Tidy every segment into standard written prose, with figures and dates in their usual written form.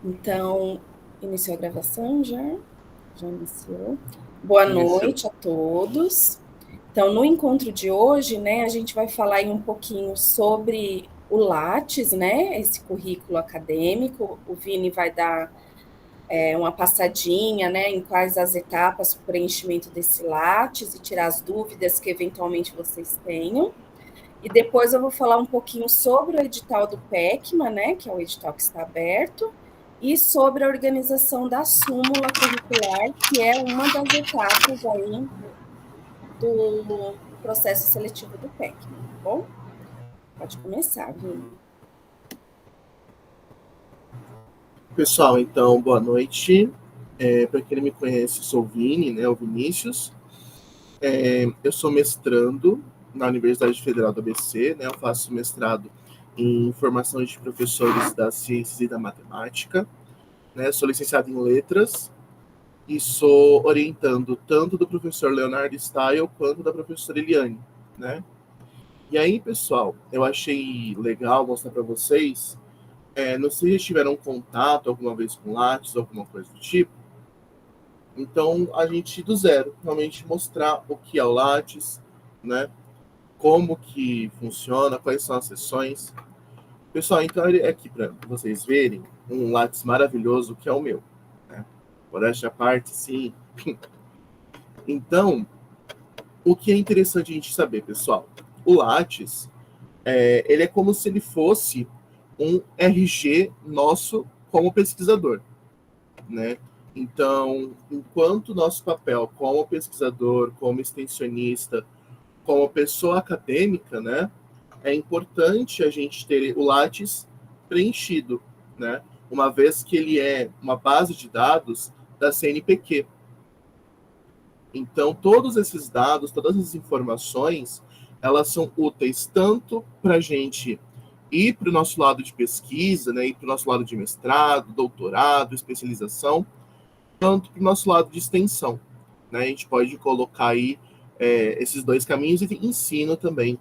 Então, iniciou a gravação já? Já iniciou. Boa Iniciou. noite a todos. Então, no encontro de hoje, né, a gente vai falar aí um pouquinho sobre o Lattes, né, esse currículo acadêmico. O Vini vai dar uma passadinha, né, em quais as etapas para o preenchimento desse Lattes e tirar as dúvidas que eventualmente vocês tenham. E depois eu vou falar um pouquinho sobre o edital do PECMA, né, que é o edital que está aberto, e sobre a organização da súmula curricular, que é uma das etapas aí do processo seletivo do PECMA, tá bom? Pode começar, Vini. Pessoal, então, boa noite. Para quem não me conhece, sou o Vini, né, o Vinícius. Eu sou mestrando na Universidade Federal do ABC, né, eu faço mestrado em formação de professores das ciências e da matemática, né, sou licenciado em letras e sou orientando tanto do professor Leonardo Style quanto da professora Eliane, né. E aí, pessoal, eu achei legal mostrar para vocês. Não sei se tiveram contato alguma vez com Lattes ou alguma coisa do tipo. Então, a gente do zero, realmente mostrar o que é o Lattes, né? Como que funciona, quais são as sessões. Pessoal, então ele é aqui para vocês verem um Lattes maravilhoso que é o meu, né? Por esta parte, sim. Então, o que é interessante a gente saber, pessoal? O Lattes, ele é como se ele fosse um RG nosso como pesquisador, né? Então, enquanto nosso papel como pesquisador, como extensionista, como pessoa acadêmica, né, é importante a gente ter o Lattes preenchido, né? Uma vez que ele é uma base de dados da CNPq. Então, todos esses dados, todas essas informações, elas são úteis tanto para a gente ir para o nosso lado de pesquisa, né, ir para o nosso lado de mestrado, doutorado, especialização, tanto para o nosso lado de extensão, né? A gente pode colocar aí esses dois caminhos e ensino também,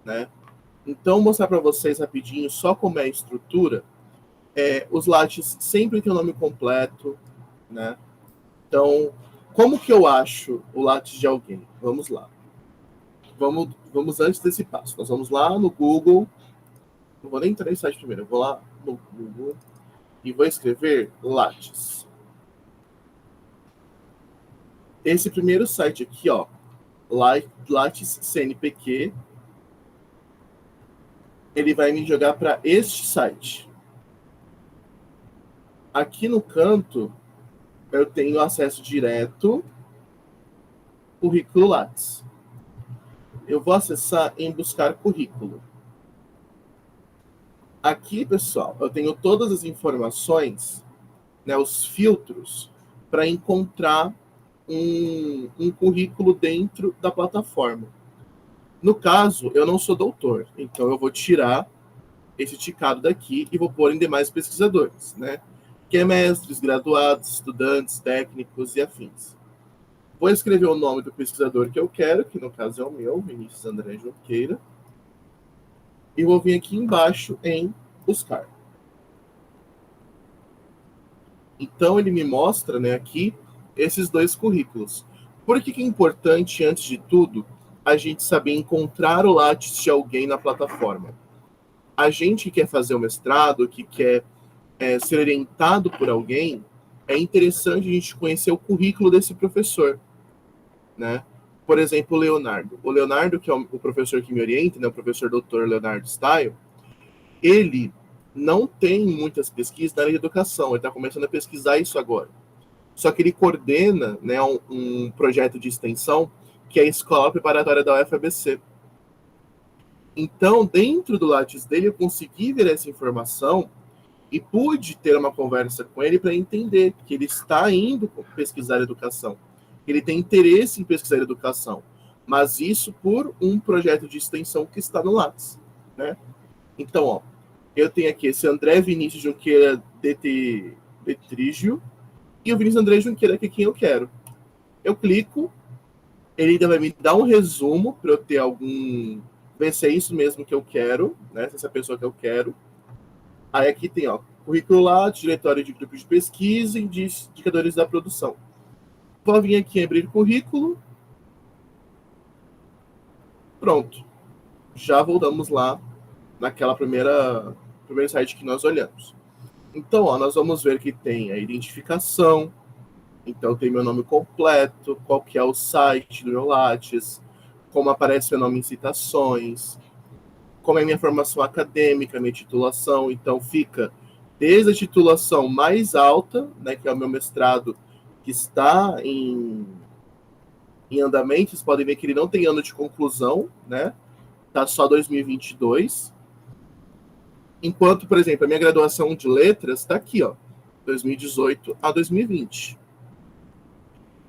né? Então, mostrar para vocês rapidinho só como é a estrutura. Os Lattes sempre tem o nome completo, né? Então, como que eu acho o Lattes de alguém? Vamos lá. Vamos antes desse passo. Nós vamos lá no Google. Não vou nem entrar em site primeiro. Eu vou lá no Google e vou escrever Lattes. Esse primeiro site aqui, ó, Lattes CNPq, ele vai me jogar para este site. Aqui no canto, eu tenho acesso direto currículo Lattes. Eu vou acessar em buscar currículo. Aqui, pessoal, eu tenho todas as informações, né, os filtros, para encontrar um currículo dentro da plataforma. No caso, eu não sou doutor, então eu vou tirar esse ticado daqui e vou pôr em demais pesquisadores, né? Que é mestres, graduados, estudantes, técnicos e afins. Vou escrever o nome do pesquisador que eu quero, que no caso é o meu, Vinícius André Junqueira, e vou vir aqui embaixo em buscar. Então ele me mostra, né, aqui esses dois currículos. Por que é importante, antes de tudo, a gente saber encontrar o Lattes de alguém na plataforma? A gente que quer fazer o mestrado, que quer ser orientado por alguém, é interessante a gente conhecer o currículo desse professor, né? Por exemplo, o Leonardo. O Leonardo, que é o professor que me orienta, né, o professor Dr. Leonardo Style, ele não tem muitas pesquisas na área de educação, ele está começando a pesquisar isso agora. Só que ele coordena, né, um projeto de extensão que é a Escola Preparatória da UFABC. Então, dentro do Lattes dele, eu consegui ver essa informação e pude ter uma conversa com ele para entender que ele está indo pesquisar educação. Ele tem interesse em pesquisar educação, mas isso por um projeto de extensão que está no Lattes, né? Então, ó, eu tenho aqui esse André Vinícius Junqueira Detrígio e o Vinícius André Junqueira, que é quem eu quero. Eu clico, ele ainda vai me dar um resumo para eu ter ver se é isso mesmo que eu quero, né? Se é essa pessoa que eu quero. Aí aqui tem, ó, Currículo Lattes, diretório de grupos de pesquisa e indicadores da produção. Vou vir aqui em abrir currículo. Pronto. Já voltamos lá naquela primeiro site que nós olhamos. Então, ó, nós vamos ver que tem a identificação. Então, tem meu nome completo, qual que é o site do meu Lattes, como aparece meu nome em citações, como é minha formação acadêmica, minha titulação. Então, fica desde a titulação mais alta, né, que é o meu mestrado, que está em andamento. Vocês podem ver que ele não tem ano de conclusão, né? Tá só 2022. Enquanto, por exemplo, a minha graduação de letras está aqui, ó, 2018 a 2020.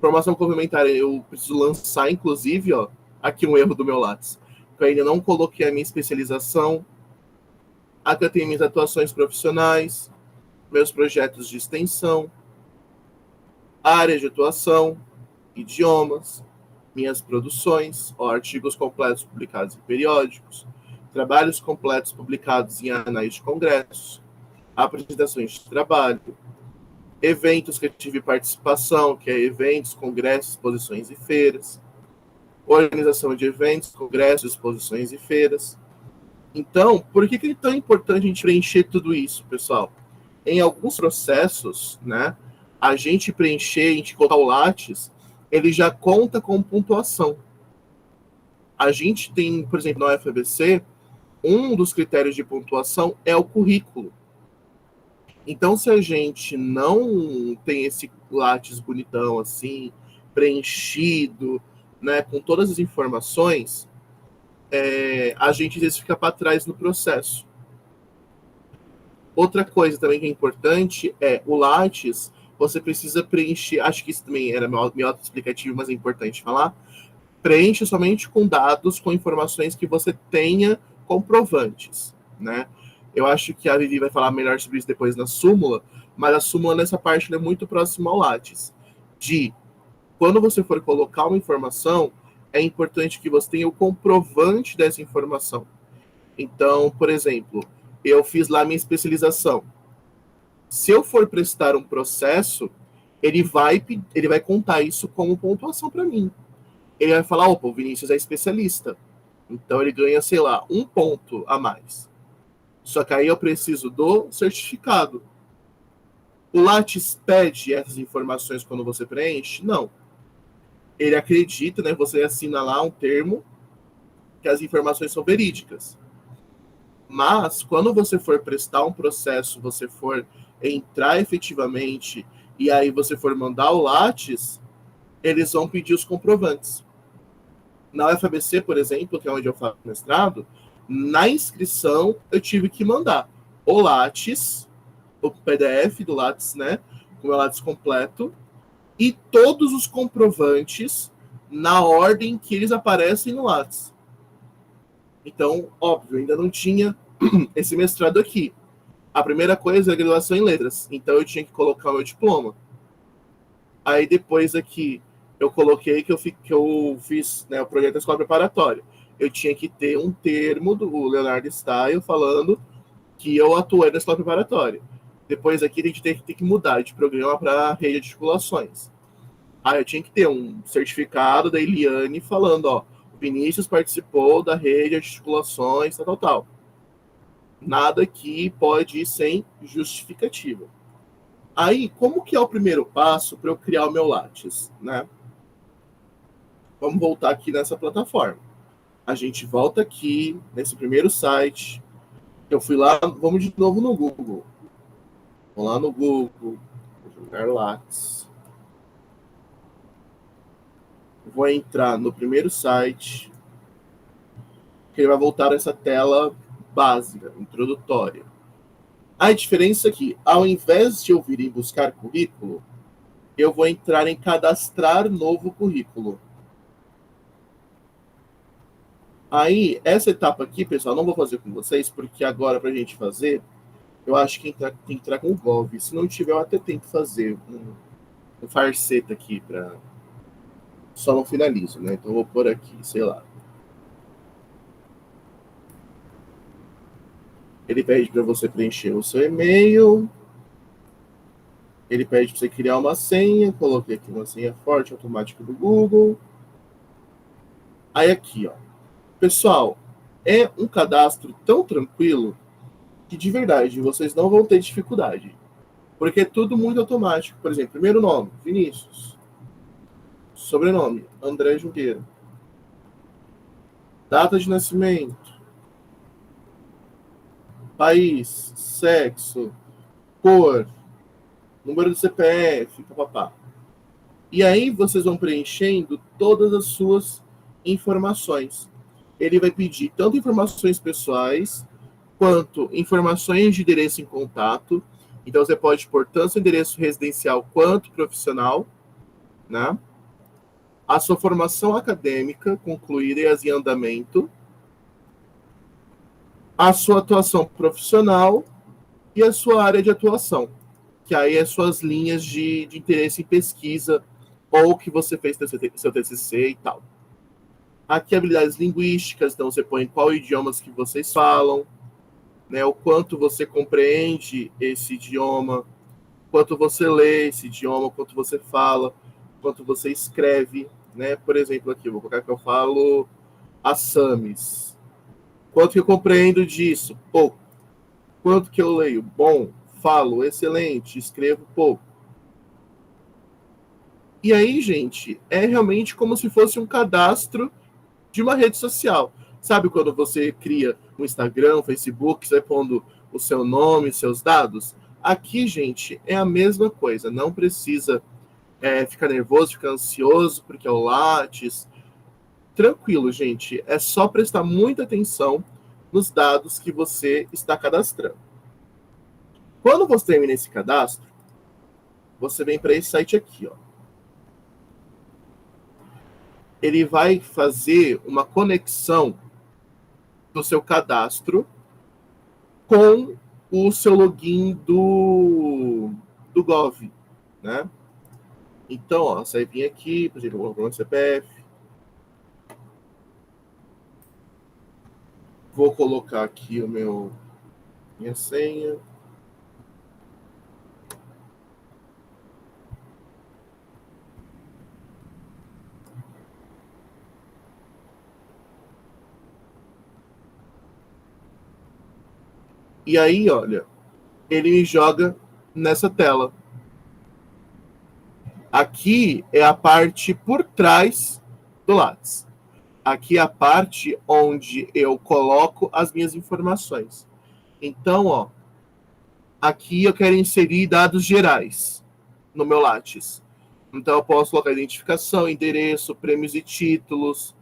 Formação complementar, eu preciso lançar, inclusive, ó, aqui um erro do meu Lattes. Eu ainda não coloquei a minha especialização. Aqui eu tenho minhas atuações profissionais, meus projetos de extensão, área de atuação, idiomas, minhas produções, ó, artigos completos publicados em periódicos, trabalhos completos publicados em anais de congressos, apresentações de trabalho, eventos que eu tive participação, que é eventos, congressos, exposições e feiras, organização de eventos, congressos, exposições e feiras. Então, por que é tão importante a gente preencher tudo isso, pessoal? Em alguns processos, né, a gente preencher, a gente colocar o Lattes, ele já conta com pontuação. A gente tem, por exemplo, na UFABC, um dos critérios de pontuação é o currículo. Então, se a gente não tem esse Lattes bonitão assim, preenchido, né, com todas as informações, a gente às vezes fica para trás no processo. Outra coisa também que é importante é o Lattes, você precisa preencher, acho que isso também era meio autoexplicativo, mas é importante falar, preenche somente com dados, com informações que você tenha comprovantes, né? Eu acho que a Vivi vai falar melhor sobre isso depois na súmula, mas a súmula nessa parte é muito próxima ao Lattes. De quando você for colocar uma informação, é importante que você tenha o comprovante dessa informação. Então, por exemplo, eu fiz lá minha especialização. Se eu for prestar um processo, ele vai contar isso como pontuação para mim. Ele vai falar, opa, o Vinícius é especialista. Então ele ganha, sei lá, 1 ponto a mais. Só que aí eu preciso do certificado. O Lattes pede essas informações quando você preenche? Não. Ele acredita, né? Você assina lá um termo que as informações são verídicas. Mas, quando você for prestar um processo, você for entrar efetivamente e aí você for mandar o Lattes, eles vão pedir os comprovantes. Na UFABC, por exemplo, que é onde eu faço mestrado, na inscrição eu tive que mandar o Lattes, o PDF do Lattes, né, com o meu Lattes completo, e todos os comprovantes na ordem que eles aparecem no Lattes. Então, óbvio, ainda não tinha esse mestrado aqui. A primeira coisa é a graduação em letras, então eu tinha que colocar o meu diploma. Aí depois aqui eu coloquei que eu fiz, né, o projeto da escola preparatória. Eu tinha que ter um termo do Leonardo Style falando que eu atuei na escola preparatória. Depois aqui a gente tem que mudar de programa para rede de articulações. Aí eu tinha que ter um certificado da Eliane falando, ó, o Vinícius participou da rede de articulações, tal. Nada que pode ir sem justificativa. Aí, como que é o primeiro passo para eu criar o meu Lattes, né? Vamos voltar aqui nessa plataforma. A gente volta aqui nesse primeiro site. Eu fui lá, vamos de novo no Google. Vou lá no Google, vou jogar Lattes. Vou entrar no primeiro site, que ele vai voltar a essa tela básica, introdutória. A diferença é que, ao invés de eu vir em buscar currículo, eu vou entrar em cadastrar novo currículo. Aí, essa etapa aqui, pessoal, não vou fazer com vocês, porque agora, para a gente fazer, eu acho que tem que entrar com o Gov. Se não tiver, eu até tento fazer um farceta aqui, para só não finalizo, né? Então, eu vou pôr aqui, sei lá. Ele pede para você preencher o seu e-mail. Ele pede para você criar uma senha. Coloquei aqui uma senha forte, automática do Google. Aí aqui, ó. Pessoal, é um cadastro tão tranquilo que de verdade vocês não vão ter dificuldade. Porque é tudo muito automático. Por exemplo, primeiro nome, Vinícius. Sobrenome, André Junqueira. Data de nascimento. País, sexo, cor, número do CPF, papapá. E aí vocês vão preenchendo todas as suas informações. Ele vai pedir tanto informações pessoais, quanto informações de endereço em contato. Então você pode pôr tanto endereço residencial quanto profissional, né? A sua formação acadêmica concluída e as em andamento, a sua atuação profissional e a sua área de atuação, que aí é suas linhas de interesse em pesquisa ou que você fez seu TCC e tal. Aqui habilidades linguísticas, então você põe qual idiomas que vocês falam, né, o quanto você compreende esse idioma, quanto você lê esse idioma, quanto você fala, quanto você escreve, né? Por exemplo, aqui, vou colocar que eu falo assamês. Quanto que eu compreendo disso? Pouco. Quanto que eu leio? Bom. Falo, excelente. Escrevo pouco. E aí, gente, é realmente como se fosse um cadastro de uma rede social. Sabe quando você cria um Instagram, um Facebook, você vai pondo o seu nome, seus dados? Aqui, gente, é a mesma coisa. Não precisa ficar nervoso, ficar ansioso, porque é o Lattes. Tranquilo, gente. É só prestar muita atenção nos dados que você está cadastrando. Quando você termina esse cadastro, você vem para esse site aqui, ó. Ele vai fazer uma conexão do seu cadastro com o seu login do Gov, né? Então, ó, você vai vir aqui, por exemplo, vou colocar o CPF. Vou colocar aqui minha senha. E aí, olha, ele me joga nessa tela. Aqui é a parte por trás do Lattes. Aqui é a parte onde eu coloco as minhas informações. Então, ó, aqui eu quero inserir dados gerais no meu Lattes. Então, eu posso colocar identificação, endereço, prêmios e títulos.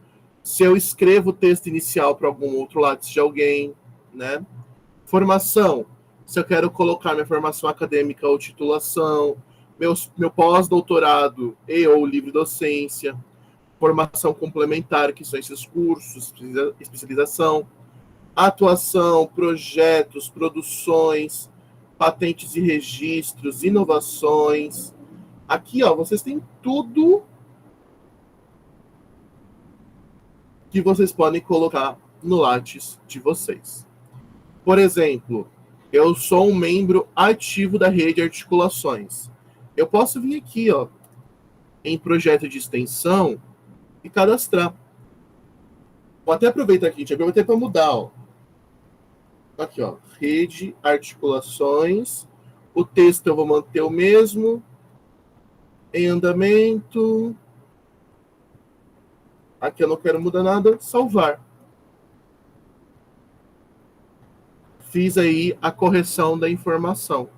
Se eu escrevo o texto inicial para algum outro Lattes de alguém, né? Formação, se eu quero colocar minha formação acadêmica ou titulação, meu pós-doutorado e ou livre docência, formação complementar, que são esses cursos, especialização, atuação, projetos, produções, patentes e registros, inovações. Aqui, ó, vocês têm tudo que vocês podem colocar no Lattes de vocês. Por exemplo, eu sou um membro ativo da rede Articulações. Eu posso vir aqui, ó, em projeto de extensão e cadastrar. Vou até aproveitar aqui, gente, aproveitei para mudar, ó. Aqui, ó, rede Articulações. O texto eu vou manter o mesmo. Em andamento. Aqui eu não quero mudar nada. Salvar. Fiz aí a correção da informação.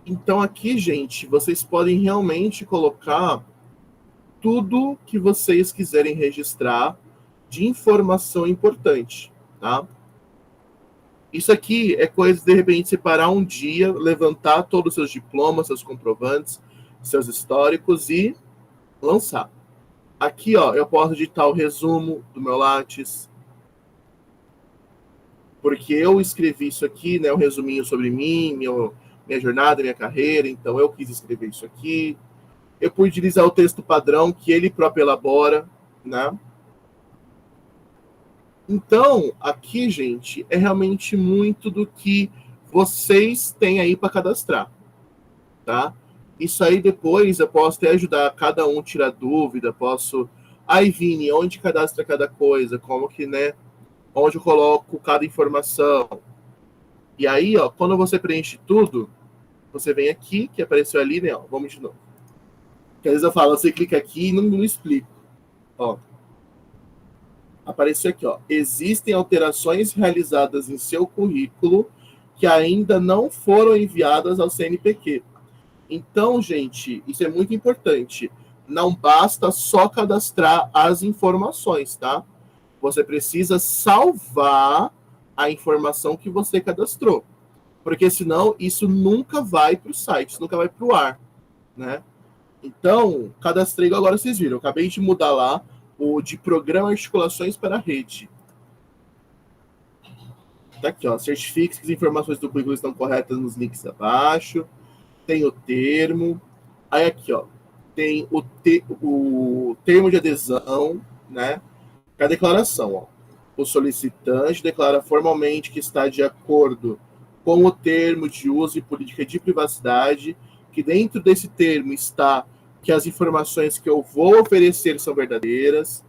Então aqui, gente, vocês podem realmente colocar tudo que vocês quiserem registrar de informação importante, tá? Isso aqui é coisa de repente separar um dia, levantar todos os seus diplomas, seus comprovantes, seus históricos e lançar. Aqui, ó, eu posso digitar o resumo do meu Lattes, porque eu escrevi isso aqui, né, um resuminho sobre mim, minha jornada, minha carreira, então eu quis escrever isso aqui. Eu pude utilizar o texto padrão que ele próprio elabora, né? Então, aqui, gente, é realmente muito do que vocês têm aí para cadastrar, tá? Isso aí depois eu posso até ajudar cada um a tirar dúvida, posso... Aí, Vini, onde cadastra cada coisa? Como que, né? Onde eu coloco cada informação? E aí, ó, quando você preenche tudo, você vem aqui, que apareceu ali, né? Ó, vamos de novo. Porque às vezes eu falo, você clica aqui e não explico. Ó, apareceu aqui, ó. Existem alterações realizadas em seu currículo que ainda não foram enviadas ao CNPq. Então, gente, isso é muito importante. Não basta só cadastrar as informações, tá? Você precisa salvar a informação que você cadastrou. Porque senão isso nunca vai para o site, isso nunca vai para o ar, né? Então, cadastrei, agora vocês viram, eu acabei de mudar lá o de programa articulações para a rede. Tá aqui, ó, certifique que as informações do currículo estão corretas nos links abaixo, tem o termo, aí aqui, ó, tem o termo de adesão, né? A declaração, ó. O solicitante declara formalmente que está de acordo com o termo de uso e política de privacidade, que dentro desse termo está que as informações que eu vou oferecer são verdadeiras.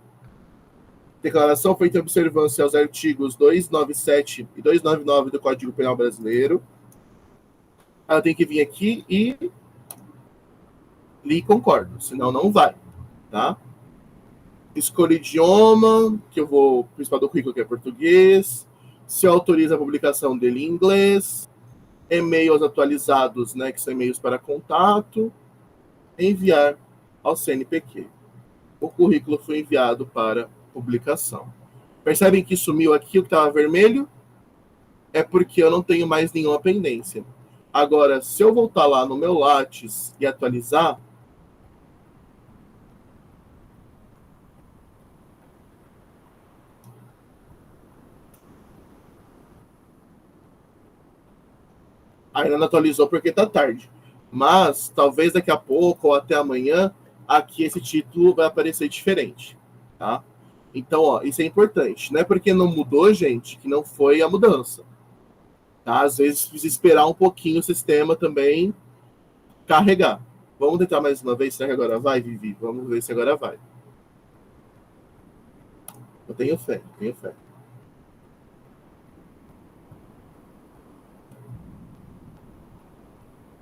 Declaração feita em observância aos artigos 297 e 299 do Código Penal Brasileiro. Ela tem que vir aqui e li concordo, senão não vai, tá? Escolha idioma, que eu vou, o principal do currículo que é português, se autoriza a publicação dele em inglês, e-mails atualizados, né, que são e-mails para contato, enviar ao CNPq. O currículo foi enviado para publicação. Percebem que sumiu aqui o que estava vermelho? É porque eu não tenho mais nenhuma pendência. Agora, se eu voltar lá no meu Lattes e atualizar, ainda não atualizou porque está tarde. Mas talvez daqui a pouco ou até amanhã, aqui esse título vai aparecer diferente, tá? Então, ó, isso é importante. Não é porque não mudou, gente, que não foi a mudança. Tá? Às vezes precisa esperar um pouquinho o sistema também carregar. Vamos tentar mais uma vez. Será que agora vai, Vivi? Vamos ver se agora vai. Eu tenho fé, tenho fé.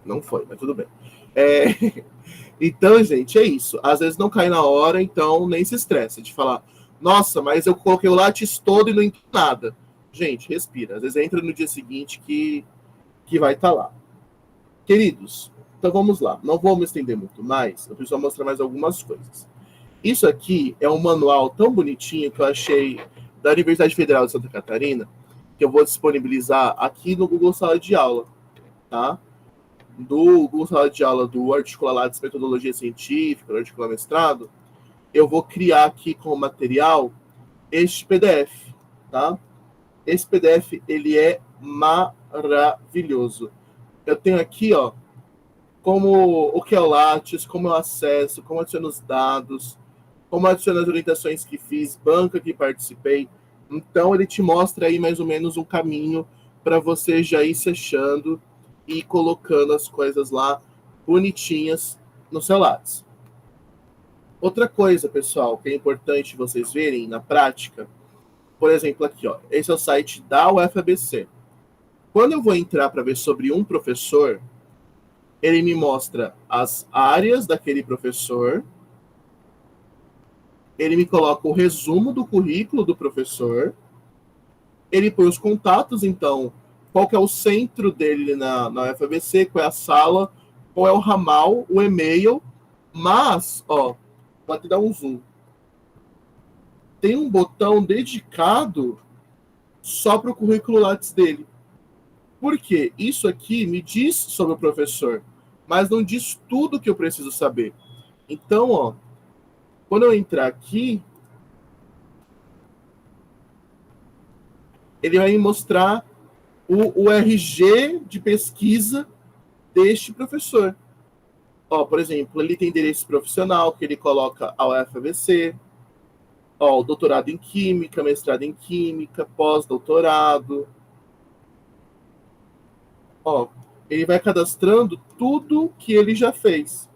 Não foi, mas tudo bem. Então, gente, é isso. Às vezes não cai na hora, então nem se estressa de falar, nossa, mas eu coloquei o látis todo e não entrou nada. Gente, respira. Às vezes entra no dia seguinte que vai estar lá. Queridos, então vamos lá. Não vou me estender muito mais, eu preciso mostrar mais algumas coisas. Isso aqui é um manual tão bonitinho que eu achei da Universidade Federal de Santa Catarina, que eu vou disponibilizar aqui no Google Sala de Aula, tá? Do Google Sala de Aula do Articular Lattes Metodologia Científica, do Articular Mestrado, eu vou criar aqui com material este PDF, tá? Esse PDF, ele é maravilhoso. Eu tenho aqui, ó, como o que é o Lattes, como eu acesso, como adiciono os dados, como adiciono as orientações que fiz, banca que participei. Então, ele te mostra aí mais ou menos um caminho para você já ir se achando e colocando as coisas lá bonitinhas no seu Lattes. Outra coisa, pessoal, que é importante vocês verem na prática, por exemplo, aqui, ó, esse é o site da UFABC. Quando eu vou entrar para ver sobre um professor, ele me mostra as áreas daquele professor, ele me coloca o resumo do currículo do professor, ele põe os contatos, então, qual que é o centro dele na UFABC, qual é a sala, qual é o ramal, o e-mail, mas, ó, vou te dar um zoom. Tem um botão dedicado só para o currículo Lattes dele. Por quê? Isso aqui me diz sobre o professor, mas não diz tudo que eu preciso saber. Então, ó, quando eu entrar aqui, ele vai me mostrar o RG de pesquisa deste professor. Ó, por exemplo, ele tem endereço profissional, que ele coloca a UFABC. Ó, doutorado em Química, mestrado em Química, pós-doutorado. Ó, ele vai cadastrando tudo que ele já fez.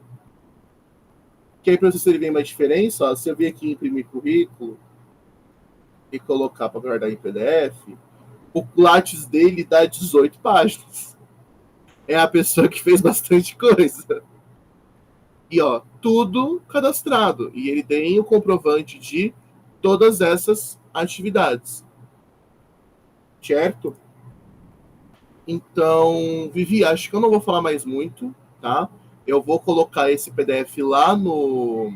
Que aí, para vocês terem uma diferença, ó, se eu vir aqui imprimir currículo e colocar para guardar em PDF, o Lattes dele dá 18 páginas. É a pessoa que fez bastante coisa. E, ó, tudo cadastrado. E ele tem o comprovante de todas essas atividades. Certo? Então, Vivi, acho que eu não vou falar mais muito, tá? Eu vou colocar esse PDF lá no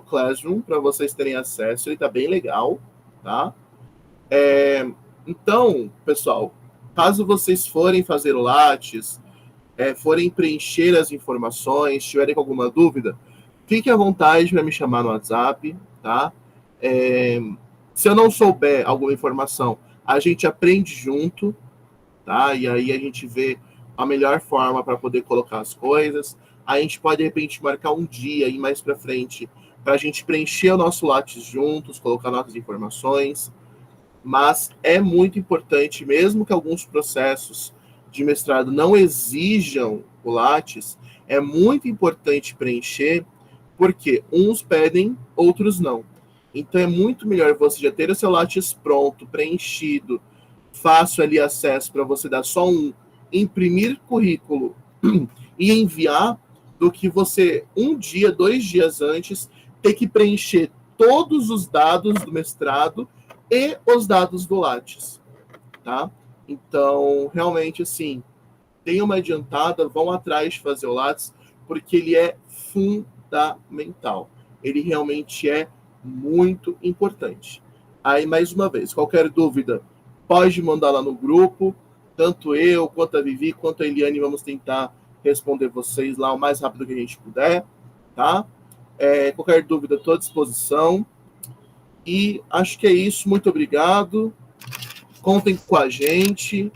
Classroom para vocês terem acesso. Ele tá bem legal, tá? Então, pessoal, caso vocês forem fazer o Lattes, forem preencher as informações, tiverem com alguma dúvida, fique à vontade para me chamar no WhatsApp, tá? Se eu não souber alguma informação, a gente aprende junto, tá? E aí a gente vê a melhor forma para poder colocar as coisas. A gente pode, de repente, marcar um dia e mais para frente para a gente preencher o nosso Lattes juntos, colocar nossas informações. Mas é muito importante, mesmo que alguns processos de mestrado não exijam o Lattes, é muito importante preencher, porque uns pedem, outros não. Então é muito melhor você já ter o seu Lattes pronto, preenchido, fácil ali acesso para você dar só imprimir currículo e enviar, do que você um dia, 2 dias antes ter que preencher todos os dados do mestrado e os dados do Lattes, tá? Então, realmente, assim, tem uma adiantada, vão atrás de fazer o Lattes, porque ele é fundamental. Ele realmente é muito importante. Aí, mais uma vez, qualquer dúvida, pode mandar lá no grupo, tanto eu, quanto a Vivi, quanto a Eliane, vamos tentar responder vocês lá o mais rápido que a gente puder, tá? Qualquer dúvida, estou à disposição. E acho que é isso. Muito obrigado. Contem com a gente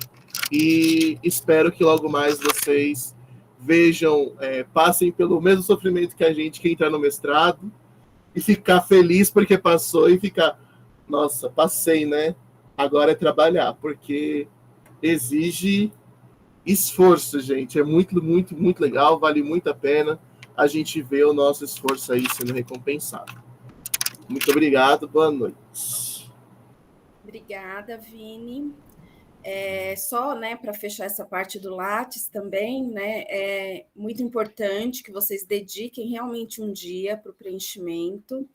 e espero que logo mais vocês vejam, passem pelo mesmo sofrimento que a gente que entrar no mestrado e ficar feliz porque passou e ficar, nossa, passei, né? Agora é trabalhar, porque exige esforço, gente. É muito, muito, muito legal, vale muito a pena a gente ver o nosso esforço aí sendo recompensado. Muito obrigado, boa noite. Obrigada, Vini. Só, né, para fechar essa parte do Lattes também, né, é muito importante que vocês dediquem realmente um dia para o preenchimento.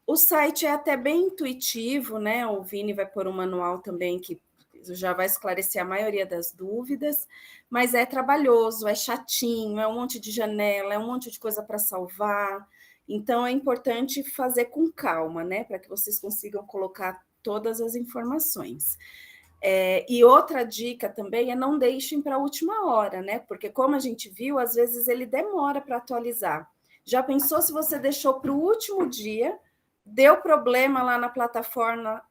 O site é até bem intuitivo, né? O Vini vai pôr um manual também que já vai esclarecer a maioria das dúvidas, mas é trabalhoso, é chatinho, é um monte de janela, é um monte de coisa para salvar. Então é importante fazer com calma, né? Para que vocês consigam colocar todas as informações. E outra dica também é não deixem para a última hora, né? Porque, como a gente viu, às vezes ele demora para atualizar. Já pensou se você deixou para o último dia, deu problema lá na plataforma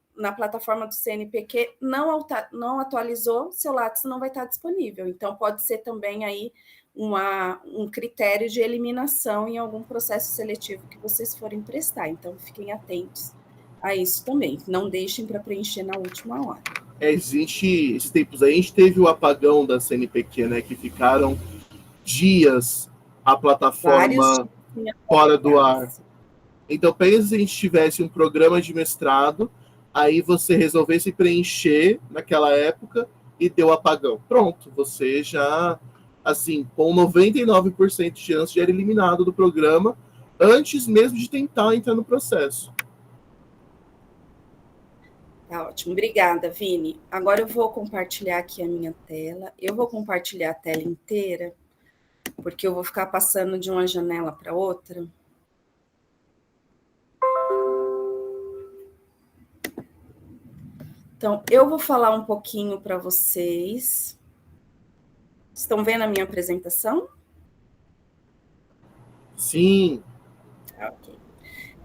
do CNPq, não atualizou, seu Lattes não vai estar disponível. Então, pode ser também aí um critério de eliminação em algum processo seletivo que vocês forem prestar. Então, fiquem atentos a isso também. Não deixem para preencher na última hora. Existe esses tempos aí, a gente teve o apagão da CNPq, né? Que ficaram dias a plataforma fora do ar. Então, pensa se a gente tivesse um programa de mestrado, aí você resolvesse preencher naquela época e deu apagão. Pronto, você já, assim, com 99% de chance de ser eliminado do programa antes mesmo de tentar entrar no processo. Tá ótimo, obrigada, Vini. Agora eu vou compartilhar aqui a minha tela. Eu vou compartilhar a tela inteira, porque eu vou ficar passando de uma janela para outra. Então, eu vou falar um pouquinho para vocês. Estão vendo a minha apresentação? Sim. Ok.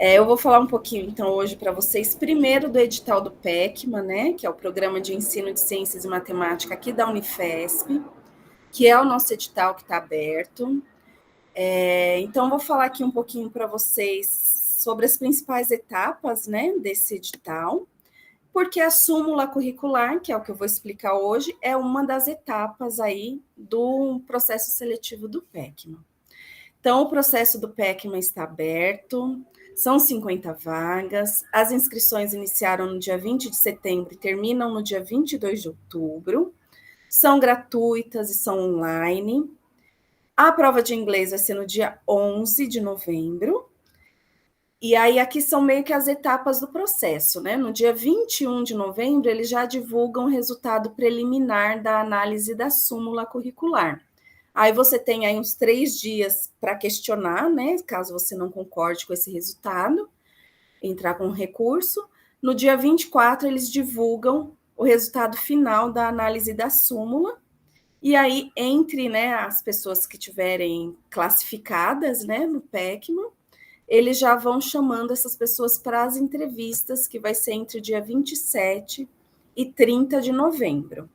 Eu vou falar um pouquinho, então, hoje para vocês, primeiro do edital do PECMA, né, que é o Programa de Ensino de Ciências e Matemática aqui da Unifesp, que é o nosso edital que está aberto. Então, vou falar aqui um pouquinho para vocês sobre as principais etapas, né, desse edital, porque a súmula curricular, que é o que eu vou explicar hoje, é uma das etapas aí do processo seletivo do PECMA. Então, o processo do PECMA está aberto, são 50 vagas, as inscrições iniciaram no dia 20 de setembro e terminam no dia 22 de outubro, são gratuitas e são online. A prova de inglês vai ser no dia 11 de novembro, e aí aqui são meio que as etapas do processo, né? No dia 21 de novembro, eles já divulgam o resultado preliminar da análise da súmula curricular. Aí você tem aí uns 3 dias para questionar, né? Caso você não concorde com esse resultado, entrar com recurso. No dia 24, eles divulgam o resultado final da análise da súmula. E aí, entre, né, as pessoas que tiverem classificadas, né, no PECMA, eles já vão chamando essas pessoas para as entrevistas, que vai ser entre o dia 27 e 30 de novembro.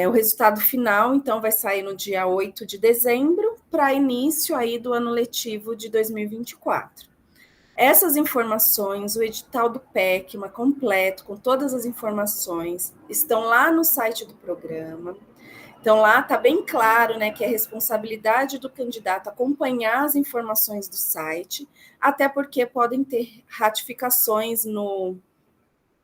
O resultado final, então, vai sair no dia 8 de dezembro, para início aí do ano letivo de 2024. Essas informações, o edital do PECMA completo, com todas as informações, estão lá no site do programa. Então, lá está bem claro, né, que é responsabilidade do candidato acompanhar as informações do site, até porque podem ter ratificações no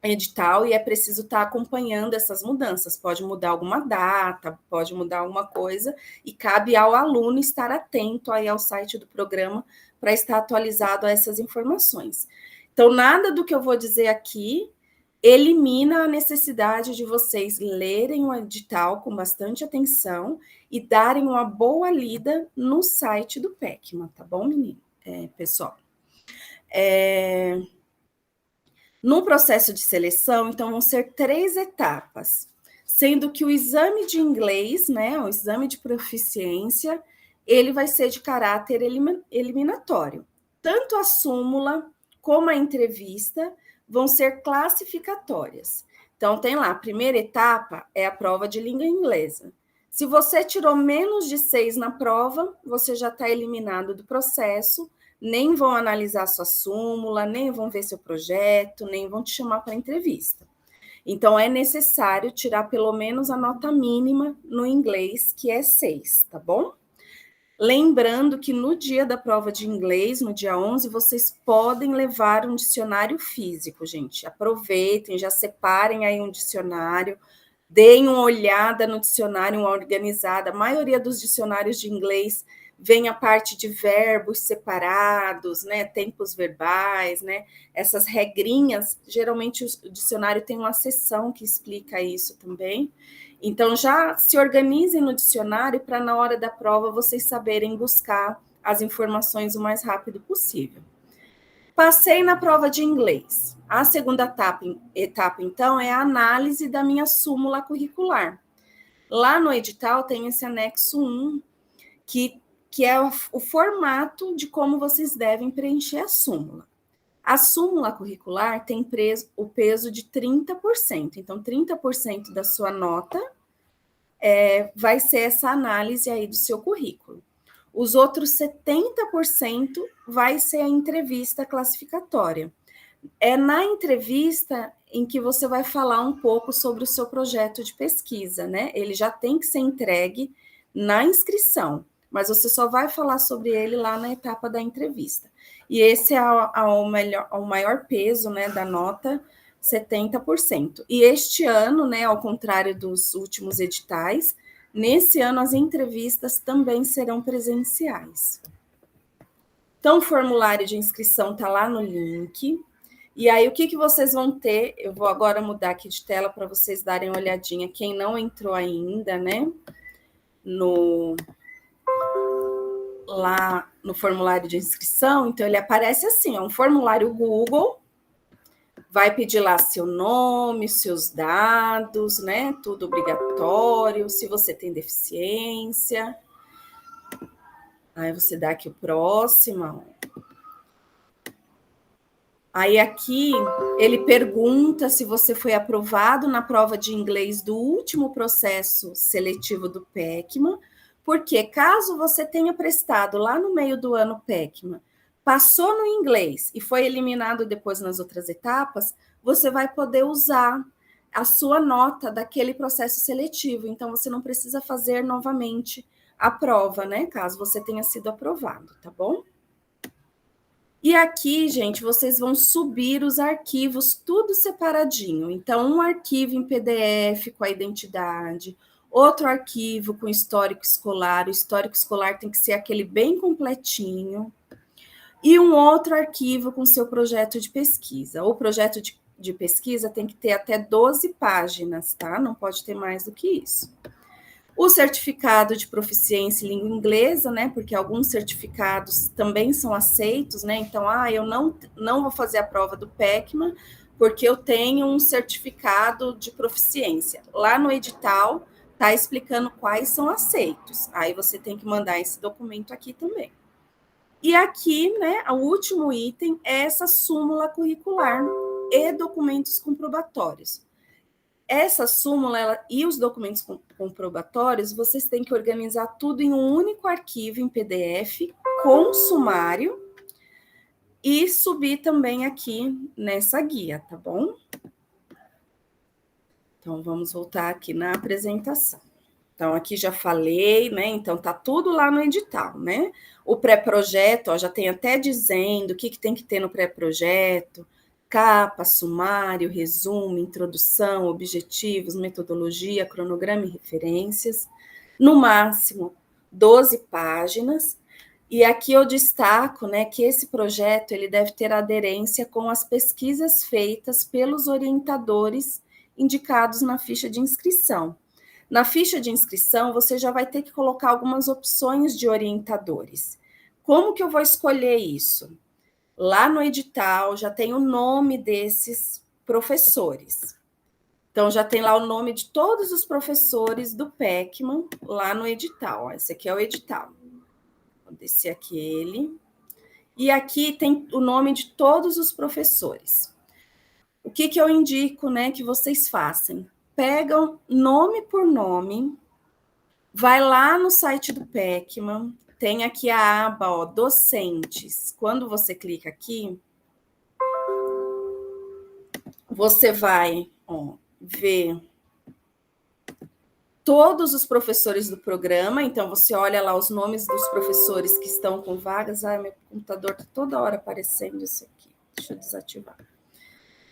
edital e é preciso estar acompanhando essas mudanças. Pode mudar alguma data, pode mudar alguma coisa, e cabe ao aluno estar atento aí ao site do programa para estar atualizado a essas informações. Então, nada do que eu vou dizer aqui elimina a necessidade de vocês lerem o edital com bastante atenção e darem uma boa lida no site do PECMA, tá bom, menino? Pessoal? No processo de seleção, então, vão ser 3 etapas, sendo que o exame de inglês, né, o exame de proficiência, ele vai ser de caráter eliminatório. Tanto a súmula como a entrevista vão ser classificatórias. Então, tem lá, a primeira etapa é a prova de língua inglesa. Se você tirou menos de 6 na prova, você já está eliminado do processo, nem vão analisar sua súmula, nem vão ver seu projeto, nem vão te chamar para entrevista. Então, é necessário tirar pelo menos a nota mínima no inglês, que é 6, tá bom? Lembrando que no dia da prova de inglês, no dia 11, vocês podem levar um dicionário físico, gente. Aproveitem, já separem aí um dicionário, deem uma olhada no dicionário, uma organizada. A maioria dos dicionários de inglês vem a parte de verbos separados, né, tempos verbais, né, essas regrinhas. Geralmente o dicionário tem uma seção que explica isso também. Então, já se organizem no dicionário para, na hora da prova, vocês saberem buscar as informações o mais rápido possível. Passei na prova de inglês. A segunda etapa, então, é a análise da minha súmula curricular. Lá no edital tem esse anexo 1, que é o formato de como vocês devem preencher a súmula. A súmula curricular tem o peso de 30%. Então, 30% da sua nota vai ser essa análise aí do seu currículo. Os outros 70% vai ser a entrevista classificatória. É na entrevista em que você vai falar um pouco sobre o seu projeto de pesquisa, né? Ele já tem que ser entregue na inscrição, mas você só vai falar sobre ele lá na etapa da entrevista. E esse é o maior peso, né, da nota, 70%. E este ano, né, ao contrário dos últimos editais, nesse ano as entrevistas também serão presenciais. Então, o formulário de inscrição está lá no link. E aí, o que vocês vão ter? Eu vou agora mudar aqui de tela para vocês darem uma olhadinha. Quem não entrou ainda, né, lá no formulário de inscrição, então ele aparece assim, um formulário Google, vai pedir lá seu nome, seus dados, né, tudo obrigatório, se você tem deficiência. Aí você dá aqui o próximo. Aí aqui ele pergunta se você foi aprovado na prova de inglês do último processo seletivo do PECMA, porque caso você tenha prestado lá no meio do ano PECMA Passou no inglês e foi eliminado depois nas outras etapas, você vai poder usar a sua nota daquele processo seletivo. Então, você não precisa fazer novamente a prova, né? Caso você tenha sido aprovado, tá bom? E aqui, gente, vocês vão subir os arquivos tudo separadinho. Então, um arquivo em PDF com a identidade, outro arquivo com histórico escolar. O histórico escolar tem que ser aquele bem completinho. E um outro arquivo com seu projeto de pesquisa. O projeto de pesquisa tem que ter até 12 páginas, tá? Não pode ter mais do que isso. O certificado de proficiência em língua inglesa, né? Porque alguns certificados também são aceitos, né? Então, eu não vou fazer a prova do PECMA porque eu tenho um certificado de proficiência. Lá no edital tá explicando quais são aceitos. Aí você tem que mandar esse documento aqui também. E aqui, né, o último item é essa súmula curricular e documentos comprobatórios. Essa súmula e os documentos comprobatórios, vocês têm que organizar tudo em um único arquivo em PDF com sumário e subir também aqui nessa guia, tá bom? Então, vamos voltar aqui na apresentação. Então, aqui já falei, né? Então, tá tudo lá no edital, né? O pré-projeto, ó, já tem até dizendo o que tem que ter no pré-projeto, capa, sumário, resumo, introdução, objetivos, metodologia, cronograma e referências. No máximo, 12 páginas. E aqui eu destaco, né, que esse projeto ele deve ter aderência com as pesquisas feitas pelos orientadores indicados na ficha de inscrição. Na ficha de inscrição, você já vai ter que colocar algumas opções de orientadores. Como que eu vou escolher isso? Lá no edital já tem o nome desses professores. Então, já tem lá o nome de todos os professores do PECMA lá no edital. Esse aqui é o edital. Vou descer aquele. E aqui tem o nome de todos os professores. O que eu indico, né, que vocês façam? Pegam nome por nome, vai lá no site do PECMA, tem aqui a aba, ó, docentes. Quando você clica aqui, você vai, ó, ver todos os professores do programa. Então, você olha lá os nomes dos professores que estão com vagas. Meu computador está toda hora aparecendo isso aqui. Deixa eu desativar.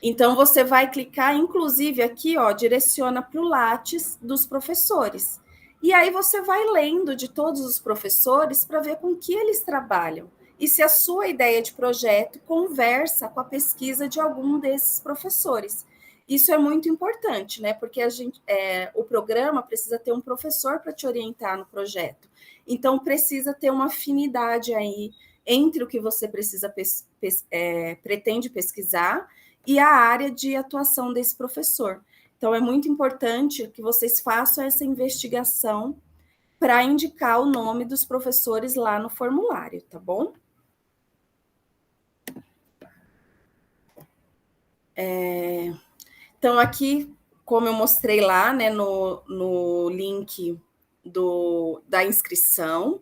Então, você vai clicar, inclusive aqui, ó, direciona para o Lattes dos professores. E aí você vai lendo de todos os professores para ver com que eles trabalham. E se a sua ideia de projeto conversa com a pesquisa de algum desses professores. Isso é muito importante, né? Porque o programa precisa ter um professor para te orientar no projeto. Então, precisa ter uma afinidade aí entre o que você pretende pesquisar e a área de atuação desse professor. Então, é muito importante que vocês façam essa investigação para indicar o nome dos professores lá no formulário, tá bom? Então, aqui, como eu mostrei lá, né, no link da inscrição,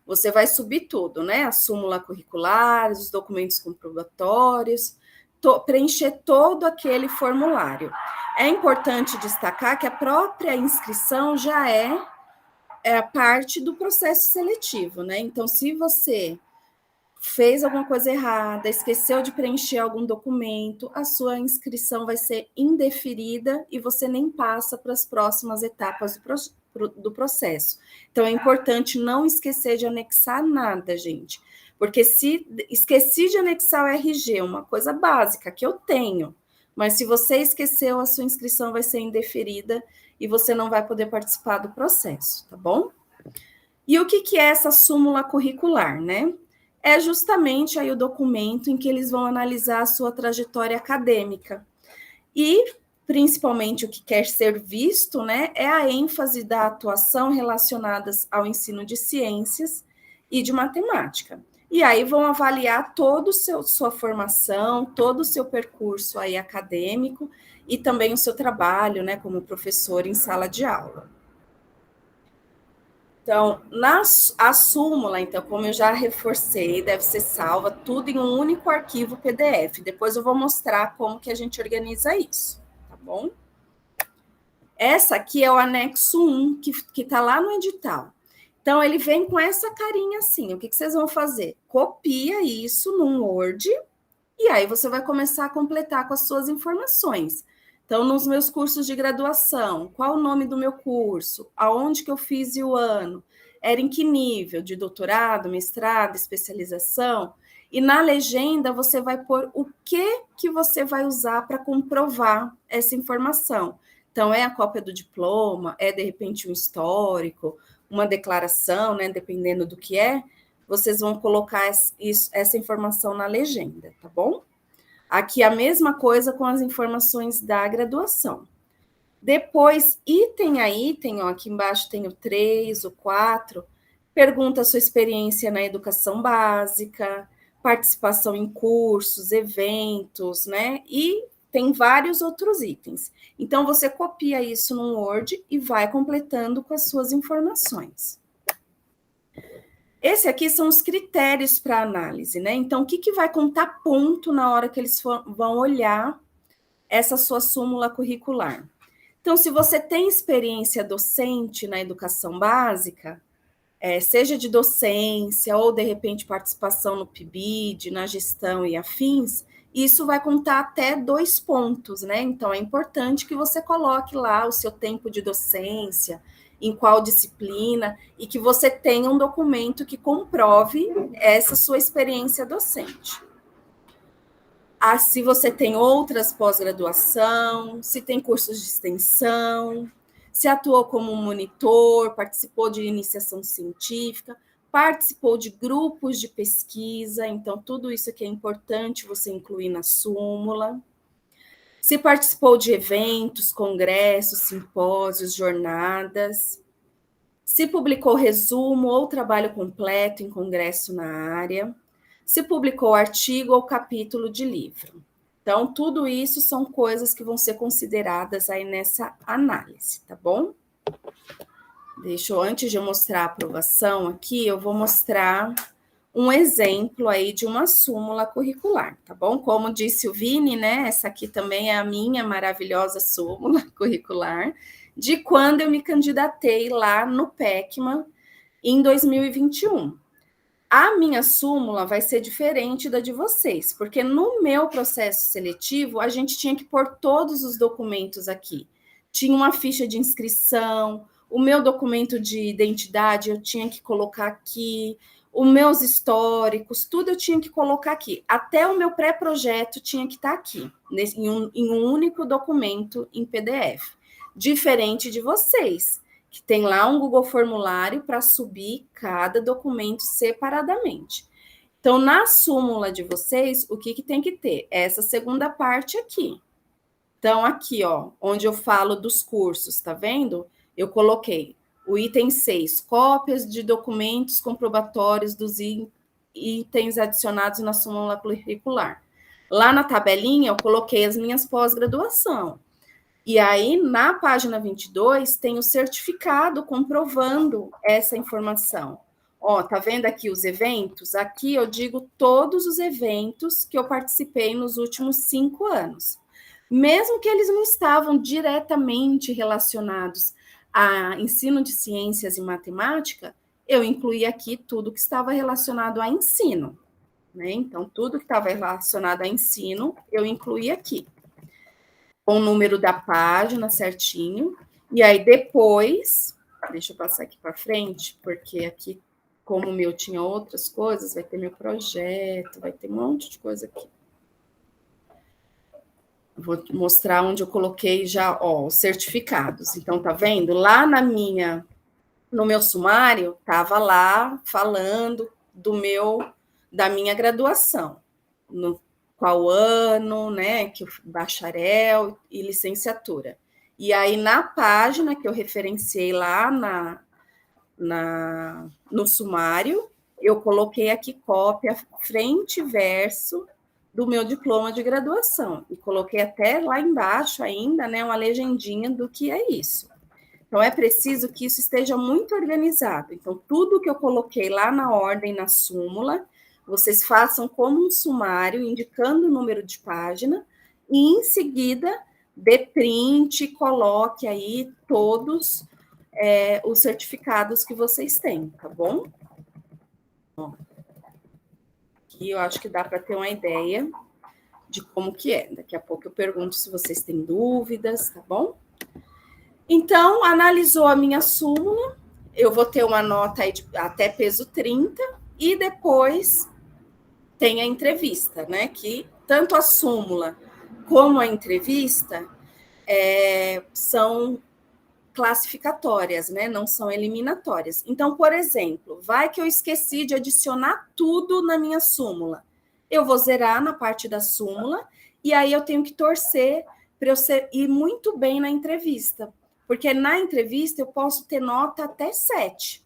você vai subir tudo, né? A súmula curricular, os documentos comprobatórios, preencher todo aquele formulário. É importante destacar que a própria inscrição já é parte do processo seletivo, né? Então, se você fez alguma coisa errada, esqueceu de preencher algum documento, a sua inscrição vai ser indeferida e você nem passa para as próximas etapas do processo. Então, é importante não esquecer de anexar nada, gente. Porque se esqueci de anexar o RG, uma coisa básica que eu tenho, mas se você esqueceu, a sua inscrição vai ser indeferida e você não vai poder participar do processo, tá bom? E o que é essa súmula curricular, né? É justamente aí o documento em que eles vão analisar a sua trajetória acadêmica. E, principalmente, o que quer ser visto, né, é a ênfase da atuação relacionadas ao ensino de ciências e de matemática. E aí vão avaliar toda a sua formação, todo o seu percurso aí acadêmico e também o seu trabalho, né, como professor em sala de aula. Então, a súmula, então, como eu já reforcei, deve ser salva tudo em um único arquivo PDF. Depois eu vou mostrar como que a gente organiza isso, tá bom? Essa aqui é o anexo 1, que está lá no edital. Então, ele vem com essa carinha assim. O que vocês vão fazer? Copia isso num Word e aí você vai começar a completar com as suas informações. Então, nos meus cursos de graduação, qual o nome do meu curso? Aonde que eu fiz e o ano? Era em que nível? De doutorado, mestrado, especialização? E na legenda você vai pôr o que você vai usar para comprovar essa informação. Então, é a cópia do diploma, é de repente um histórico, uma declaração, né? Dependendo do que é, vocês vão colocar essa informação na legenda, tá bom? Aqui a mesma coisa com as informações da graduação. Depois, item a item, ó, aqui embaixo tem o 3, o 4, pergunta a sua experiência na educação básica, participação em cursos, eventos, né? E tem vários outros itens. Então, você copia isso no Word e vai completando com as suas informações. Esse aqui são os critérios para análise, né? Então, o que vai contar ponto na hora que eles vão olhar essa sua súmula curricular? Então, se você tem experiência docente na educação básica, seja de docência ou, de repente, participação no PIBID, na gestão e afins, isso vai contar até 2 pontos, né? Então, é importante que você coloque lá o seu tempo de docência, em qual disciplina, e que você tenha um documento que comprove essa sua experiência docente. Se você tem outras pós-graduação, se tem cursos de extensão, se atuou como monitor, participou de iniciação científica, participou de grupos de pesquisa, então tudo isso aqui é importante você incluir na súmula. Se participou de eventos, congressos, simpósios, jornadas, se publicou resumo ou trabalho completo em congresso na área, se publicou artigo ou capítulo de livro. Então, tudo isso são coisas que vão ser consideradas aí nessa análise, tá bom? Antes de eu mostrar a aprovação aqui, eu vou mostrar um exemplo aí de uma súmula curricular, tá bom? Como disse o Vini, né? Essa aqui também é a minha maravilhosa súmula curricular, de quando eu me candidatei lá no PECMA em 2021. A minha súmula vai ser diferente da de vocês, porque no meu processo seletivo, a gente tinha que pôr todos os documentos aqui. Tinha uma ficha de inscrição, o meu documento de identidade eu tinha que colocar aqui, os meus históricos, tudo eu tinha que colocar aqui. Até o meu pré-projeto tinha que estar aqui, em um único documento em PDF. Diferente de vocês, que tem lá um Google Formulário para subir cada documento separadamente. Então, na súmula de vocês, o que tem que ter? Essa segunda parte aqui. Então, aqui, ó, onde eu falo dos cursos, tá vendo? Eu coloquei o item 6, cópias de documentos comprobatórios dos itens adicionados na súmula curricular. Lá na tabelinha, eu coloquei as minhas pós-graduação. E aí, na página 22, tem o certificado comprovando essa informação. Ó, tá vendo aqui os eventos? Aqui eu digo todos os eventos que eu participei nos últimos 5 anos. Mesmo que eles não estavam diretamente relacionados a ensino de ciências e matemática, eu incluí aqui tudo que estava relacionado a ensino, né? Então, tudo que estava relacionado a ensino, eu incluí aqui com o número da página certinho, e aí depois, deixa eu passar aqui para frente, porque aqui, como o meu tinha outras coisas, vai ter meu projeto, vai ter um monte de coisa aqui. Vou mostrar onde eu coloquei já, ó, os certificados. Então, tá vendo? Lá no meu sumário, tava lá falando da minha graduação, qual ano, né, que bacharel e licenciatura. E aí, na página que eu referenciei lá no sumário, eu coloquei aqui cópia, frente e verso do meu diploma de graduação. E coloquei até lá embaixo ainda, né, uma legendinha do que é isso. Então, é preciso que isso esteja muito organizado. Então, tudo que eu coloquei lá na ordem, na súmula, vocês façam como um sumário, indicando o número de página, e em seguida, dê print, coloque aí todos os certificados que vocês têm, tá bom? Aqui eu acho que dá para ter uma ideia de como que é. Daqui a pouco eu pergunto se vocês têm dúvidas, tá bom? Então, analisou a minha súmula, eu vou ter uma nota aí de até peso 30, e depois tem a entrevista, né? Que tanto a súmula como a entrevista são classificatórias, né? Não são eliminatórias. Então, por exemplo, vai que eu esqueci de adicionar tudo na minha súmula. Eu vou zerar na parte da súmula e aí eu tenho que torcer para eu ir muito bem na entrevista. Porque na entrevista eu posso ter nota até 7.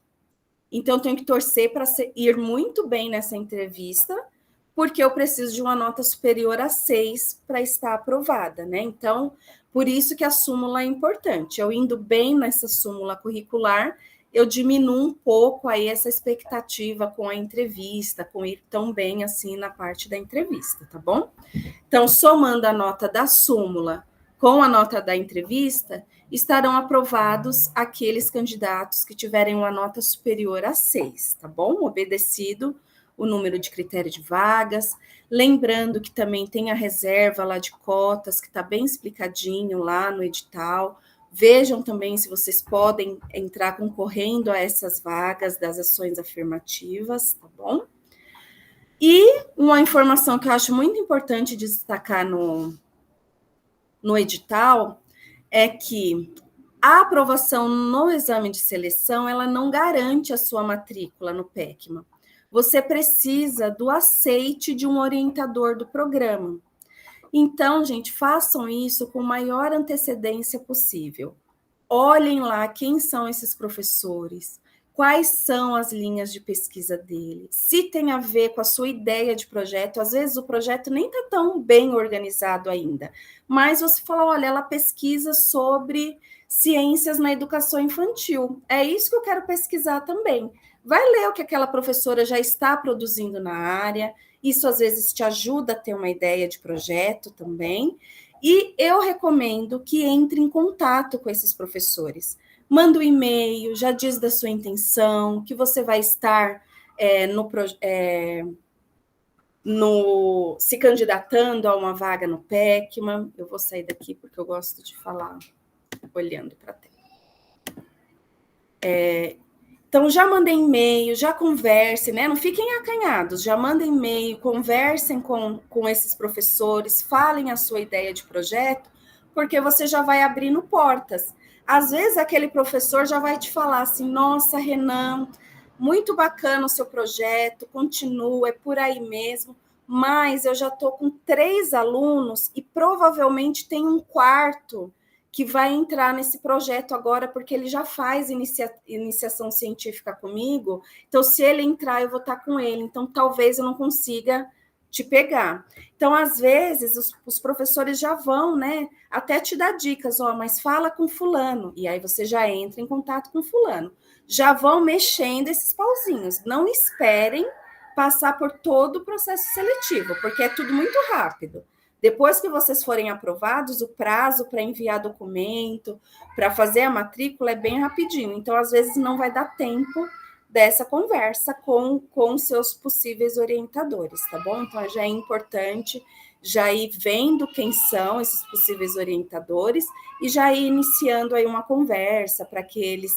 Então, eu tenho que torcer para ir muito bem nessa entrevista, porque eu preciso de uma nota superior a 6 para estar aprovada, né? Então, por isso que a súmula é importante. Eu indo bem nessa súmula curricular, eu diminuo um pouco aí essa expectativa com a entrevista, com ir tão bem assim na parte da entrevista, tá bom? Então, somando a nota da súmula com a nota da entrevista, estarão aprovados aqueles candidatos que tiverem uma nota superior a 6, tá bom? Obedecido o número de critério de vagas. Lembrando que também tem a reserva lá de cotas, que está bem explicadinho lá no edital. Vejam também se vocês podem entrar concorrendo a essas vagas das ações afirmativas, tá bom? E uma informação que eu acho muito importante destacar no edital é que a aprovação no exame de seleção, ela não garante a sua matrícula no PECMA. Você precisa do aceite de um orientador do programa. Então, gente, façam isso com a maior antecedência possível. Olhem lá quem são esses professores, quais são as linhas de pesquisa dele, se tem a ver com a sua ideia de projeto. Às vezes o projeto nem está tão bem organizado ainda, mas você fala, olha, ela pesquisa sobre ciências na educação infantil. É isso que eu quero pesquisar também. Vai ler o que aquela professora já está produzindo na área, isso às vezes te ajuda a ter uma ideia de projeto também. E eu recomendo que entre em contato com esses professores. Manda um e-mail, já diz da sua intenção, que você vai estar se candidatando a uma vaga no PECMA. Eu vou sair daqui porque eu gosto de falar olhando para a tela. Então, já mandem e-mail, já conversem, né? Não fiquem acanhados, já mandem e-mail, conversem com esses professores, falem a sua ideia de projeto, porque você já vai abrindo portas. Às vezes, aquele professor já vai te falar assim, nossa, Renan, muito bacana o seu projeto, continua, é por aí mesmo, mas eu já estou com 3 alunos e provavelmente tem um quarto que vai entrar nesse projeto agora, porque ele já faz iniciação científica comigo, então se ele entrar, eu vou estar com ele, então talvez eu não consiga te pegar. Então, às vezes, os professores já vão, né, até te dar dicas, mas fala com fulano, e aí você já entra em contato com fulano. Já vão mexendo esses pauzinhos, não esperem passar por todo o processo seletivo, porque é tudo muito rápido. Depois que vocês forem aprovados, o prazo para enviar documento, para fazer a matrícula é bem rapidinho. Então, às vezes, não vai dar tempo dessa conversa com seus possíveis orientadores, tá bom? Então, já é importante já ir vendo quem são esses possíveis orientadores e já ir iniciando aí uma conversa para que eles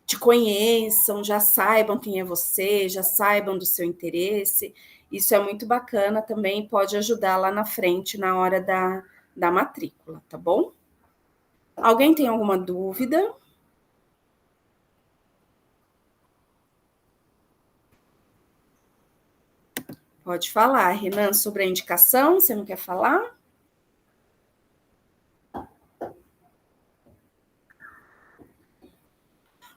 te conheçam, já saibam quem é você, já saibam do seu interesse. Isso é muito bacana também, pode ajudar lá na frente, na hora da matrícula, tá bom? Alguém tem alguma dúvida? Pode falar, Renan, sobre a indicação, você não quer falar?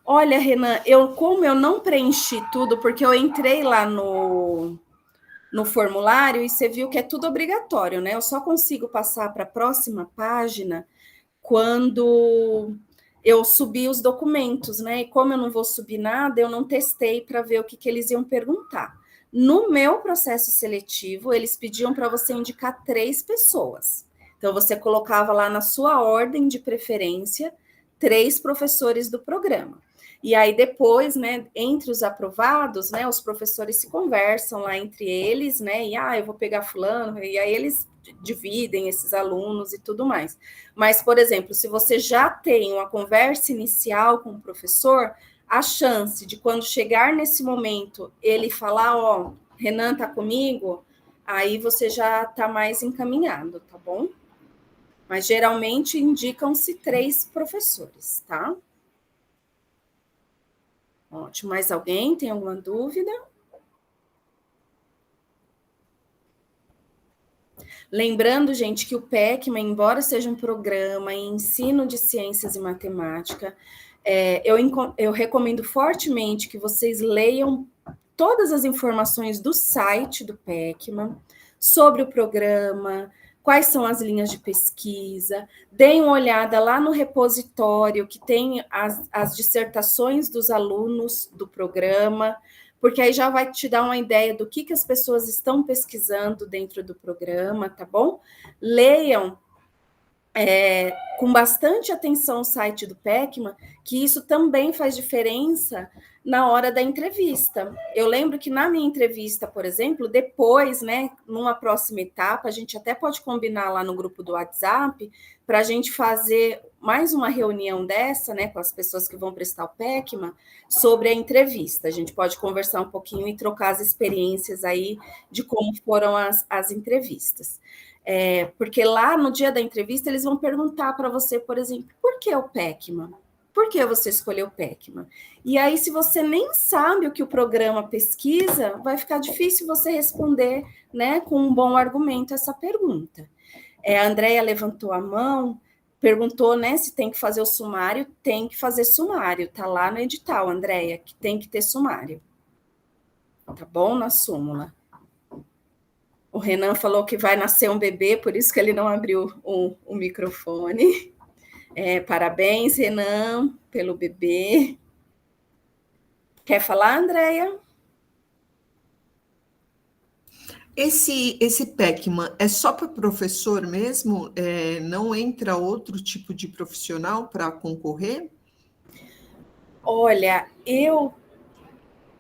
Olha, Renan, como eu não preenchi tudo, porque eu entrei lá no formulário e você viu que é tudo obrigatório, né? Eu só consigo passar para a próxima página quando eu subi os documentos, né? E como eu não vou subir nada, eu não testei para ver o que eles iam perguntar. No meu processo seletivo, eles pediam para você indicar 3 pessoas. Então, você colocava lá na sua ordem de preferência 3 professores do programa. E aí, depois, né, entre os aprovados, né, os professores se conversam lá entre eles, né, e eu vou pegar fulano, e aí eles dividem esses alunos e tudo mais. Mas, por exemplo, se você já tem uma conversa inicial com o professor, a chance de quando chegar nesse momento ele falar, ó, Renan tá comigo, aí você já tá mais encaminhado, tá bom? Mas geralmente indicam-se 3 professores, tá? Ótimo. Mais alguém tem alguma dúvida? Lembrando, gente, que o PECMA, embora seja um programa em ensino de ciências e matemática, eu recomendo fortemente que vocês leiam todas as informações do site do PECMA sobre o programa, quais são as linhas de pesquisa, deem uma olhada lá no repositório que tem as dissertações dos alunos do programa, porque aí já vai te dar uma ideia do que as pessoas estão pesquisando dentro do programa, tá bom? Leiam com bastante atenção o site do PECMA, que isso também faz diferença na hora da entrevista. Eu lembro que na minha entrevista, por exemplo, depois, né, numa próxima etapa, a gente até pode combinar lá no grupo do WhatsApp para a gente fazer mais uma reunião dessa, né, com as pessoas que vão prestar o PECMA, sobre a entrevista. A gente pode conversar um pouquinho e trocar as experiências aí de como foram as entrevistas. Porque lá no dia da entrevista eles vão perguntar para você, por exemplo, por que o PECMA? Por que você escolheu o PECMA? E aí, se você nem sabe o que o programa pesquisa, vai ficar difícil você responder, né, com um bom argumento essa pergunta. A Andréia levantou a mão, perguntou, né, se tem que fazer o sumário. Tem que fazer sumário, tá lá no edital, Andréia, que tem que ter sumário. Tá bom? Na súmula. O Renan falou que vai nascer um bebê, por isso que ele não abriu o microfone. Parabéns, Renan, pelo bebê. Quer falar, Andréia? Esse PECMA é só para professor mesmo? Não entra outro tipo de profissional para concorrer? Olha,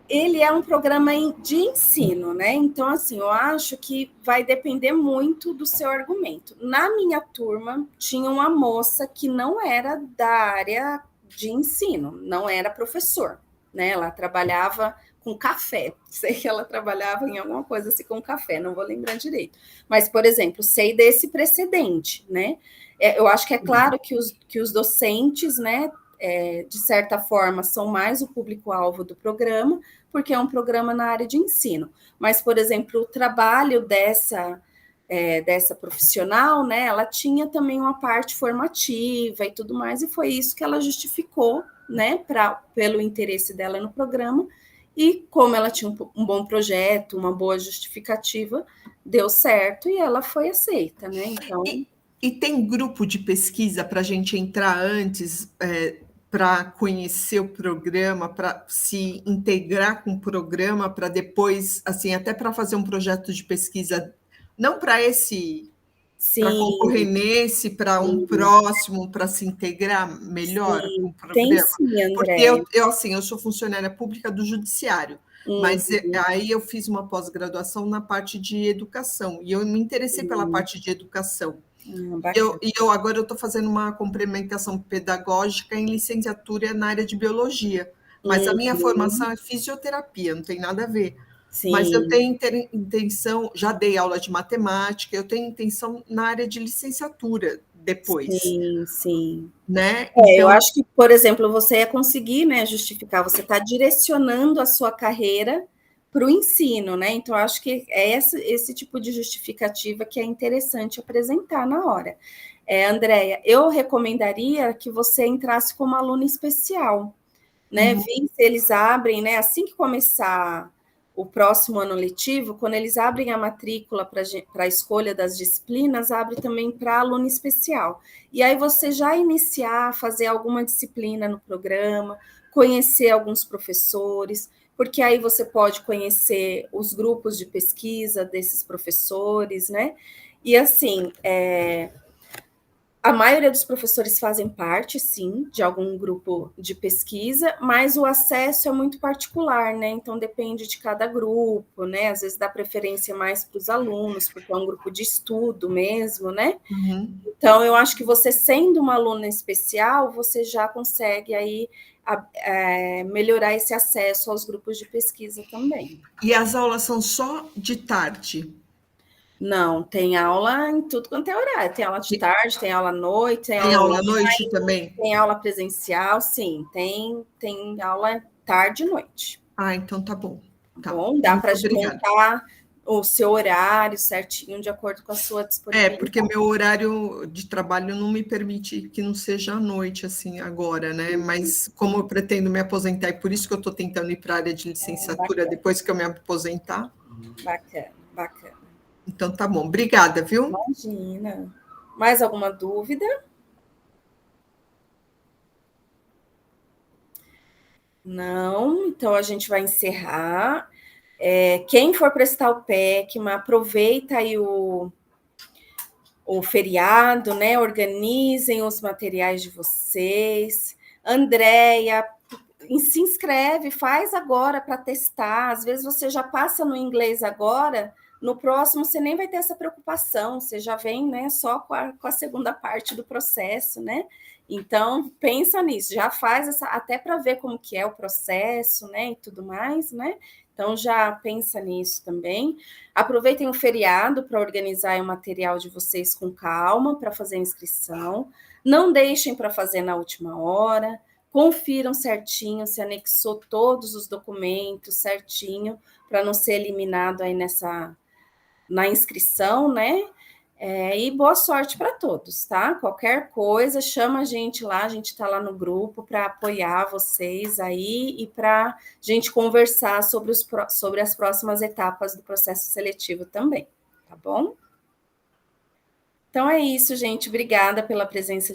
ele é um programa de ensino, né? Então, assim, eu acho que vai depender muito do seu argumento. Na minha turma, tinha uma moça que não era da área de ensino, não era professor, né? Ela trabalhava com café. Sei que ela trabalhava em alguma coisa assim com café, não vou lembrar direito. Mas, por exemplo, sei desse precedente, né? Eu acho que é claro que os docentes, né, de certa forma, são mais o público-alvo do programa, porque é um programa na área de ensino. Mas, por exemplo, o trabalho dessa profissional, né, ela tinha também uma parte formativa e tudo mais, e foi isso que ela justificou, né, pelo interesse dela no programa, e como ela tinha um bom projeto, uma boa justificativa, deu certo e ela foi aceita, né? Então. E tem grupo de pesquisa para a gente entrar antes, para conhecer o programa, para se integrar com o programa, para depois, assim, até para fazer um projeto de pesquisa, não para esse, para concorrer nesse, para um próximo, para se integrar melhor com o programa. Tem sim, André. Porque eu sou funcionária pública do judiciário, mas aí eu fiz uma pós-graduação na parte de educação, e eu me interessei pela parte de educação. Agora eu estou fazendo uma complementação pedagógica em licenciatura na área de biologia, mas a minha formação é fisioterapia, não tem nada a ver. Sim. Mas eu tenho intenção, já dei aula de matemática, eu tenho intenção na área de licenciatura depois. Sim. Né? Então, eu acho que, por exemplo, você ia conseguir, né, justificar, você está direcionando a sua carreira para o ensino, né? Então, acho que é esse tipo de justificativa que é interessante apresentar na hora. Andréia, eu recomendaria que você entrasse como aluna especial, né? Ver se eles abrem, né? Assim que começar o próximo ano letivo, quando eles abrem a matrícula para a escolha das disciplinas, abre também para aluno especial. E aí você já iniciar, fazer alguma disciplina no programa, conhecer alguns professores, porque aí você pode conhecer os grupos de pesquisa desses professores, né? E assim, a maioria dos professores fazem parte, sim, de algum grupo de pesquisa, mas o acesso é muito particular, né? Então depende de cada grupo, né? Às vezes dá preferência mais para os alunos, porque é um grupo de estudo mesmo, né? Uhum. Então eu acho que você sendo uma aluna especial, você já consegue aí melhorar esse acesso aos grupos de pesquisa também. E as aulas são só de tarde? Não, tem aula em tudo quanto é horário. Tem aula de tarde, tem aula à noite, tem aula à online, noite também? tem aula presencial, sim. Tem aula tarde e noite. Ah, então tá bom. Tá. Bom, dá para obrigada. montar o seu horário certinho, de acordo com a sua disponibilidade. Porque meu horário de trabalho não me permite que não seja à noite, assim, agora, né? Mas como eu pretendo me aposentar, e por isso que eu estou tentando ir para a área de licenciatura depois que eu me aposentar. Bacana, bacana. Então tá bom. Obrigada, viu? Imagina. Mais alguma dúvida? Não, então a gente vai encerrar. Quem for prestar o PECMA, aproveita aí o feriado, né? Organizem os materiais de vocês. Andréia, se inscreve, faz agora para testar. Às vezes você já passa no inglês agora, no próximo você nem vai ter essa preocupação, você já vem, né, só com a segunda parte do processo, né? Então, pensa nisso, já faz essa, até para ver como que é o processo, né, e tudo mais, né? Então, já pensa nisso também. Aproveitem o feriado para organizar o material de vocês com calma, para fazer a inscrição. Não deixem para fazer na última hora. Confiram certinho se anexou todos os documentos certinho, para não ser eliminado aí na inscrição, né? E boa sorte para todos, tá? Qualquer coisa, chama a gente lá, a gente está lá no grupo para apoiar vocês aí e para gente conversar sobre as próximas etapas do processo seletivo também, tá bom? Então é isso, gente. Obrigada pela presença